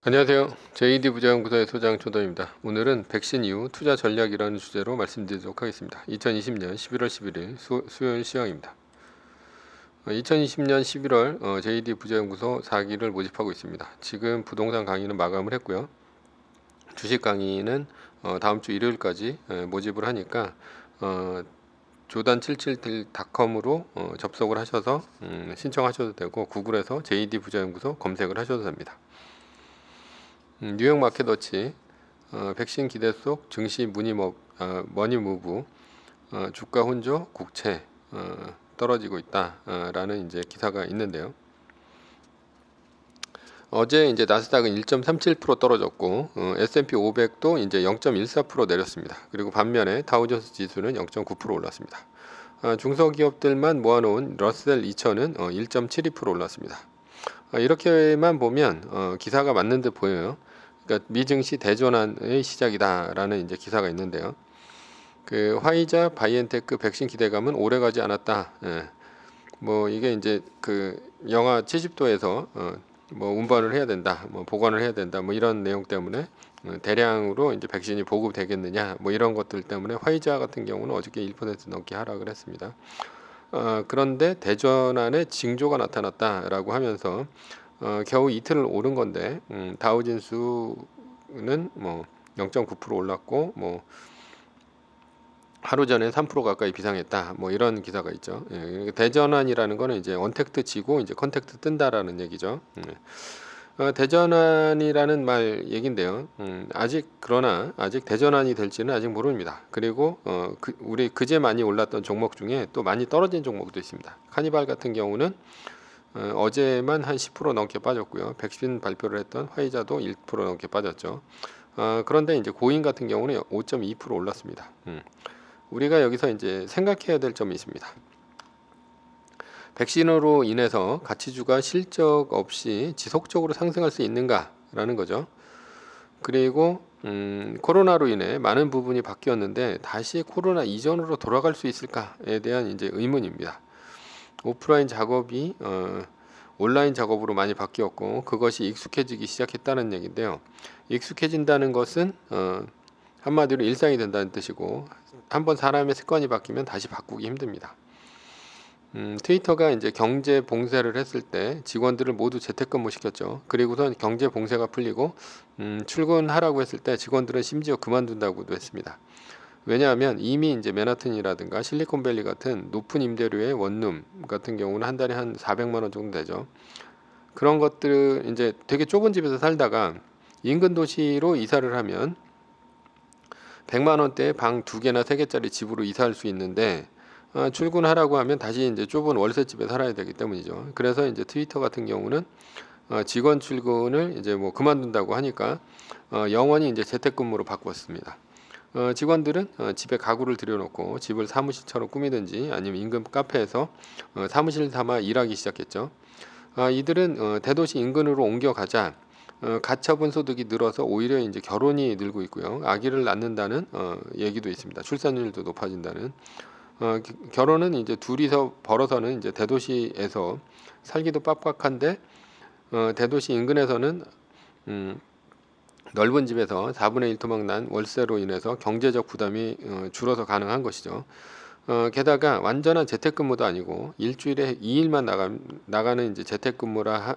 안녕하세요. JD 부자연구소의 소장 조던입니다. 오늘은 백신 이후 투자 전략이라는 주제로 말씀드리도록 하겠습니다. 2020년 11월 11일 수요일 시황입니다. 2020년 11월 JD 부자연구소 4기를 모집하고 있습니다. 지금 부동산 강의는 마감을 했고요. 주식 강의는 다음 주 일요일까지 모집을 하니까 조단77.com으로 접속을 하셔서 신청하셔도 되고, 구글에서 JD 부자연구소 검색을 하셔도 됩니다. 뉴욕 마켓워치 백신 기대 속 증시 머니 무브, 주가 혼조 국채 떨어지고 있다라는 이제 기사가 있는데요. 어제 이제 나스닥은 1.37% 떨어졌고, S&P 500도 이제 0.14% 내렸습니다. 그리고 반면에 다우존스 지수는 0.9% 올랐습니다. 중소기업들만 모아놓은 러셀 2000은 1.72% 올랐습니다. 이렇게만 보면 기사가 맞는 듯 보여요. 그러니까 미증시 대전환의 시작이다라는 이제 기사가 있는데요. 그 화이자 바이엔테크 백신 기대감은 오래가지 않았다. 뭐 이게 이제 그 영하 70도에서 뭐 운반을 해야 된다, 뭐 보관을 해야 된다, 뭐 이런 내용 때문에 대량으로 이제 백신이 보급되겠느냐, 뭐 이런 것들 때문에 화이자 같은 경우는 어저께 1% 넘게 하락을 했습니다. 그런데 대전환의 징조가 나타났다라고 하면서 겨우 이틀을 오른 건데, 다우진수는 뭐 0.9% 올랐고, 뭐 하루 전에 3% 가까이 비상했다, 뭐 이런 기사가 있죠. 대전환이라는 거는 이제 언택트 지고 이제 컨택트 뜬다라는 얘기죠. 대전환이라는 말 얘긴데요. 그러나 아직 대전환이 될지는 아직 모릅니다. 그리고 우리 그제 많이 올랐던 종목 중에 또 많이 떨어진 종목도 있습니다. 카니발 같은 경우는 어제만 한 10% 넘게 빠졌고요. 백신 발표를 했던 화이자도 1% 넘게 빠졌죠. 그런데 이제 고인 같은 경우는 5.2% 올랐습니다. 우리가 여기서 이제 생각해야 될 점이 있습니다. 백신으로 인해서 가치주가 실적 없이 지속적으로 상승할 수 있는가라는 거죠. 그리고 코로나로 인해 많은 부분이 바뀌었는데 다시 코로나 이전으로 돌아갈 수 있을까에 대한 이제 의문입니다. 오프라인 작업이 온라인 작업으로 많이 바뀌었고, 그것이 익숙해지기 시작했다는 얘기인데요. 익숙해진다는 것은 한마디로 일상이 된다는 뜻이고, 한번 사람의 습관이 바뀌면 다시 바꾸기 힘듭니다. 트위터가 이제 경제 봉쇄를 했을 때 직원들을 모두 재택근무 시켰죠. 그리고선 경제 봉쇄가 풀리고 출근하라고 했을 때 직원들은 심지어 그만둔다고도 했습니다. 왜냐하면 이미 이제 맨하튼이라든가 실리콘밸리 같은 높은 임대료의 원룸 같은 경우는 한 달에 한 400만 원 정도 되죠. 그런 것들 이제 되게 좁은 집에서 살다가 인근 도시로 이사를 하면 100만 원대에 방 2개나 3개짜리 집으로 이사할 수 있는데, 출근하라고 하면 다시 이제 좁은 월세집에 살아야 되기 때문이죠. 그래서 이제 트위터 같은 경우는 직원 출근을 이제 뭐 그만둔다고 하니까 영원히 이제 재택근무로 바꿨습니다. 직원들은 집에 가구를 들여놓고 집을 사무실처럼 꾸미든지 아니면 인근 카페에서 사무실 삼아 일하기 시작했죠. 이들은 대도시 인근으로 옮겨가자 가처분 소득이 늘어서 오히려 이제 결혼이 늘고 있고요. 아기를 낳는다는 얘기도 있습니다. 출산율도 높아진다는. 결혼은 이제 둘이서 벌어서는 이제 대도시에서 살기도 빡빡한데, 대도시 인근에서는 넓은 집에서 4분의 1 토막 난 월세로 인해서 경제적 부담이 줄어서 가능한 것이죠. 게다가 완전한 재택근무도 아니고 일주일에 2일만 나가는 이제 재택근무라고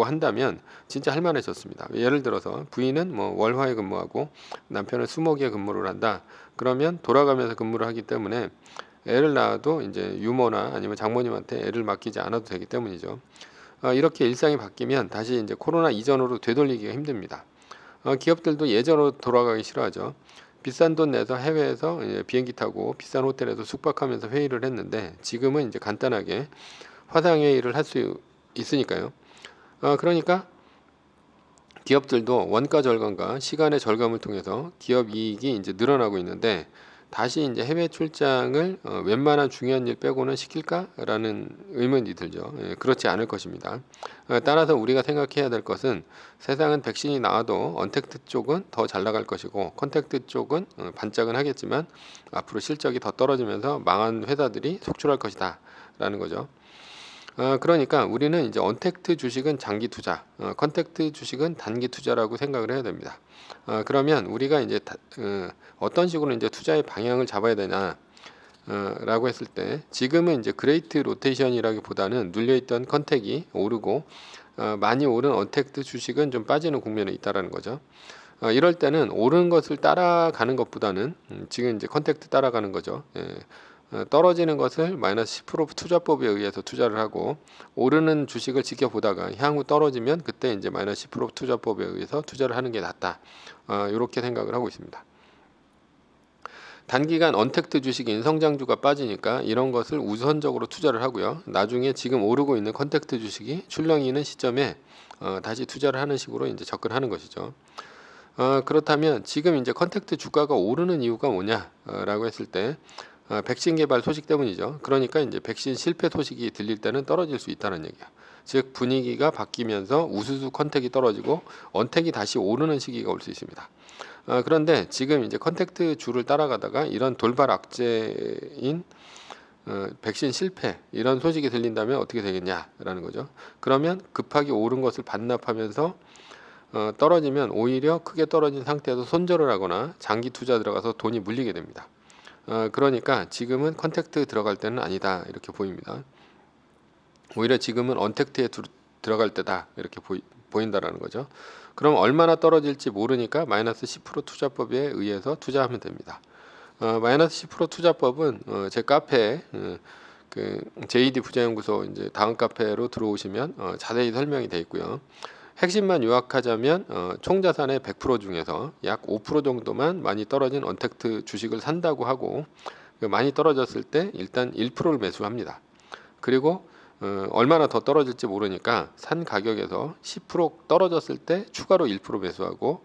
한다면 진짜 할만해졌습니다. 예를 들어서 부인은 뭐 월화에 근무하고 남편은 수목에 근무를 한다. 그러면 돌아가면서 근무를 하기 때문에 애를 낳아도 이제 유모나 아니면 장모님한테 애를 맡기지 않아도 되기 때문이죠. 이렇게 일상이 바뀌면 다시 이제 코로나 이전으로 되돌리기가 힘듭니다. 기업들도 예전으로 돌아가기 싫어하죠. 비싼 돈 내서 해외에서 비행기 타고 비싼 호텔에서 숙박하면서 회의를 했는데, 지금은 이제 간단하게 화상회의를 할 수 있으니까요. 그러니까 기업들도 원가 절감과 시간의 절감을 통해서 기업 이익이 이제 늘어나고 있는데, 다시 이제 해외 출장을 웬만한 중요한 일 빼고는 시킬까라는 의문이 들죠. 그렇지 않을 것입니다. 따라서 우리가 생각해야 될 것은, 세상은 백신이 나와도 언택트 쪽은 더 잘 나갈 것이고 컨택트 쪽은 반짝은 하겠지만 앞으로 실적이 더 떨어지면서 망한 회사들이 속출할 것이다 라는 거죠. 그러니까 우리는 이제 언택트 주식은 장기 투자, 컨택트 주식은 단기 투자라고 생각을 해야 됩니다. 그러면 우리가 이제 어떤 식으로 이제 투자의 방향을 잡아야 되냐? 라고 했을 때 지금은 이제 그레이트 로테이션이라기보다는 눌려있던 컨택이 오르고 많이 오른 언택트 주식은 좀 빠지는 국면에 있다라는 거죠. 이럴 때는 오른 것을 따라가는 것보다는 지금 이제 컨택트 따라가는 거죠. 떨어지는 것을 마이너스 10% 투자법에 의해서 투자를 하고 오르는 주식을 지켜보다가 향후 떨어지면 그때 이제 마이너스 10% 투자법에 의해서 투자를 하는 게 낫다. 이렇게 생각을 하고 있습니다. 단기간 언택트 주식인 성장주가 빠지니까 이런 것을 우선적으로 투자를 하고요. 나중에 지금 오르고 있는 컨택트 주식이 출렁이 있는 시점에 다시 투자를 하는 식으로 이제 접근하는 것이죠. 그렇다면 지금 이제 컨택트 주가가 오르는 이유가 뭐냐라고 했을 때 백신 개발 소식 때문이죠. 그러니까 이제 백신 실패 소식이 들릴 때는 떨어질 수 있다는 얘기야. 즉 분위기가 바뀌면서 우수수 컨택이 떨어지고 언택이 다시 오르는 시기가 올 수 있습니다. 그런데 지금 이제 컨택트 주를 따라가다가 이런 돌발 악재인 백신 실패 이런 소식이 들린다면 어떻게 되겠냐라는 거죠. 그러면 급하게 오른 것을 반납하면서 떨어지면 오히려 크게 떨어진 상태에서 손절을 하거나 장기 투자 들어가서 돈이 물리게 됩니다. 그러니까 지금은 컨택트 들어갈 때는 아니다 이렇게 보입니다. 오히려 지금은 언택트에 들어갈 때다 이렇게 보인다라는 거죠. 그럼 얼마나 떨어질지 모르니까 마이너스 10% 투자법에 의해서 투자하면 됩니다. 마이너스 10% 투자법은 제 카페에 그 JD 부자연구소 이제 다음 카페로 들어오시면 자세히 설명이 되어 있고요. 핵심만 요약하자면 총 자산의 100% 중에서 약 5% 정도만 많이 떨어진 언택트 주식을 산다고 하고 많이 떨어졌을 때 일단 1%를 매수합니다. 그리고 얼마나 더 떨어질지 모르니까 산 가격에서 10% 떨어졌을 때 추가로 1% 매수하고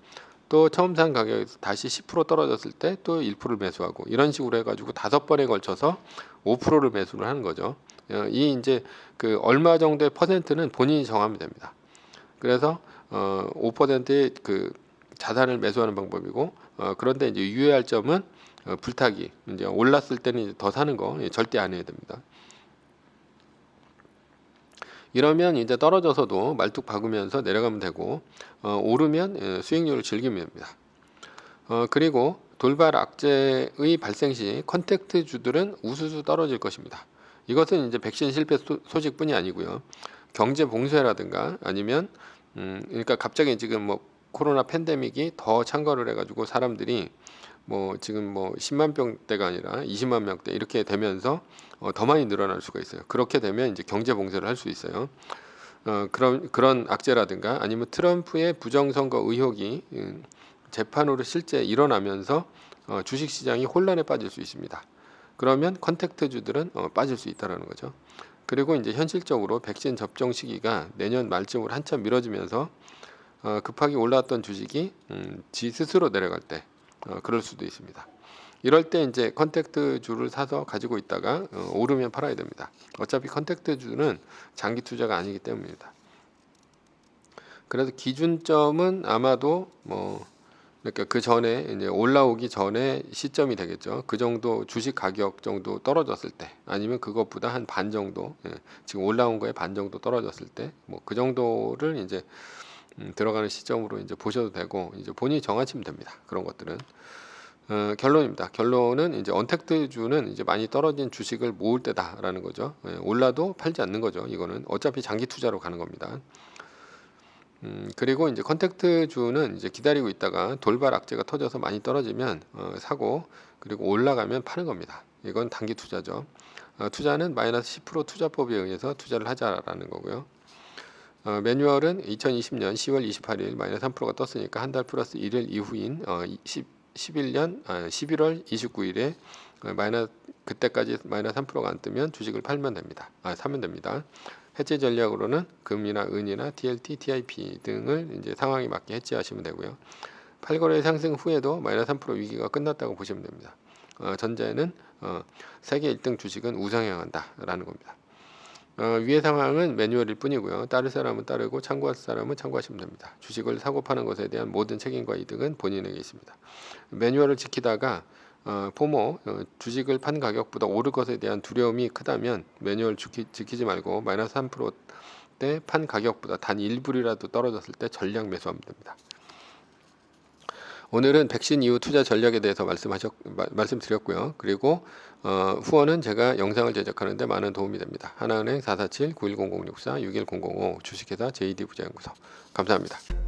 또 처음 산 가격에서 다시 10% 떨어졌을 때 또 1%를 매수하고 이런 식으로 해가지고 5번에 걸쳐서 5%를 매수를 하는 거죠. 이 이제 그 얼마 정도의 퍼센트는 본인이 정하면 됩니다. 그래서 5%의 그 자산을 매수하는 방법이고 그런데 이제 유의할 점은 불타기 이제 올랐을 때는 이제 더 사는 거 절대 안 해야 됩니다. 이러면 이제 떨어져서도 말뚝 박으면서 내려가면 되고 오르면 수익률을 즐기면 됩니다. 그리고 돌발 악재의 발생 시 컨택트 주들은 우수수 떨어질 것입니다. 이것은 이제 백신 실패 소식뿐이 아니고요. 경제 봉쇄라든가 아니면 그러니까 갑자기 지금 뭐 코로나 팬데믹이 더 창궐을 해가지고 사람들이 뭐 지금 뭐 10만 명대가 아니라 20만 명대 이렇게 되면서 더 많이 늘어날 수가 있어요. 그렇게 되면 이제 경제 봉쇄를 할 수 있어요. 그런 악재라든가 아니면 트럼프의 부정선거 의혹이 재판으로 실제 일어나면서 주식시장이 혼란에 빠질 수 있습니다. 그러면 컨택트주들은 빠질 수 있다는 거죠. 그리고 이제 현실적으로 백신 접종 시기가 내년 말쯤으로 한참 미뤄지면서 급하게 올라왔던 주식이 지 스스로 내려갈 때 그럴 수도 있습니다. 이럴 때 이제 컨택트 주를 사서 가지고 있다가 오르면 팔아야 됩니다. 어차피 컨택트 주는 장기 투자가 아니기 때문입니다. 그래서 기준점은 아마도 뭐 그러니까 그 전에 이제 올라오기 전에 시점이 되겠죠. 그 정도 주식 가격 정도 떨어졌을 때 아니면 그것보다 한 반 정도 지금 올라온 거에 반 정도 떨어졌을 때 뭐 그 정도를 이제 들어가는 시점으로 이제 보셔도 되고 이제 본인이 정하시면 됩니다. 그런 것들은 결론입니다. 결론은 이제 언택트주는 이제 많이 떨어진 주식을 모을 때다라는 거죠. 올라도 팔지 않는 거죠. 이거는 어차피 장기 투자로 가는 겁니다. 그리고 이제 컨택트주는 이제 기다리고 있다가 돌발 악재가 터져서 많이 떨어지면 사고 그리고 올라가면 파는 겁니다. 이건 단기 투자죠. 투자는 마이너스 10% 투자법에 의해서 투자를 하자라는 거고요. 매뉴얼은 2020년 10월 28일 마이너스 3%가 떴으니까 한 달 플러스 1일 이후인 11월 29일에 그때까지 마이너스 3%가 안 뜨면 주식을 사면 됩니다. 해지 전략으로는 금이나 은이나 TLT, TIP 등을 이제 상황에 맞게 해지하시면 되고요. 8거래 상승 후에도 마이너스 3% 위기가 끝났다고 보시면 됩니다. 전제는 세계 1등 주식은 우상향한다라는 겁니다. 위의 상황은 매뉴얼일 뿐이고요. 따를 사람은 따르고 참고할 사람은 참고하시면 됩니다. 주식을 사고 파는 것에 대한 모든 책임과 이득은 본인에게 있습니다. 매뉴얼을 지키다가 포모 주식을 판 가격보다 오를 것에 대한 두려움이 크다면 매뉴얼 지키지 말고 마이너스 3%대 판 가격보다 단 1불이라도 떨어졌을 때 전량 매수하면 됩니다. 오늘은 백신 이후 투자 전략에 대해서 말씀드렸고요. 그리고 후원은 제가 영상을 제작하는데 많은 도움이 됩니다. 하나은행 447-910064-61005 주식회사 JD부자연구소 감사합니다.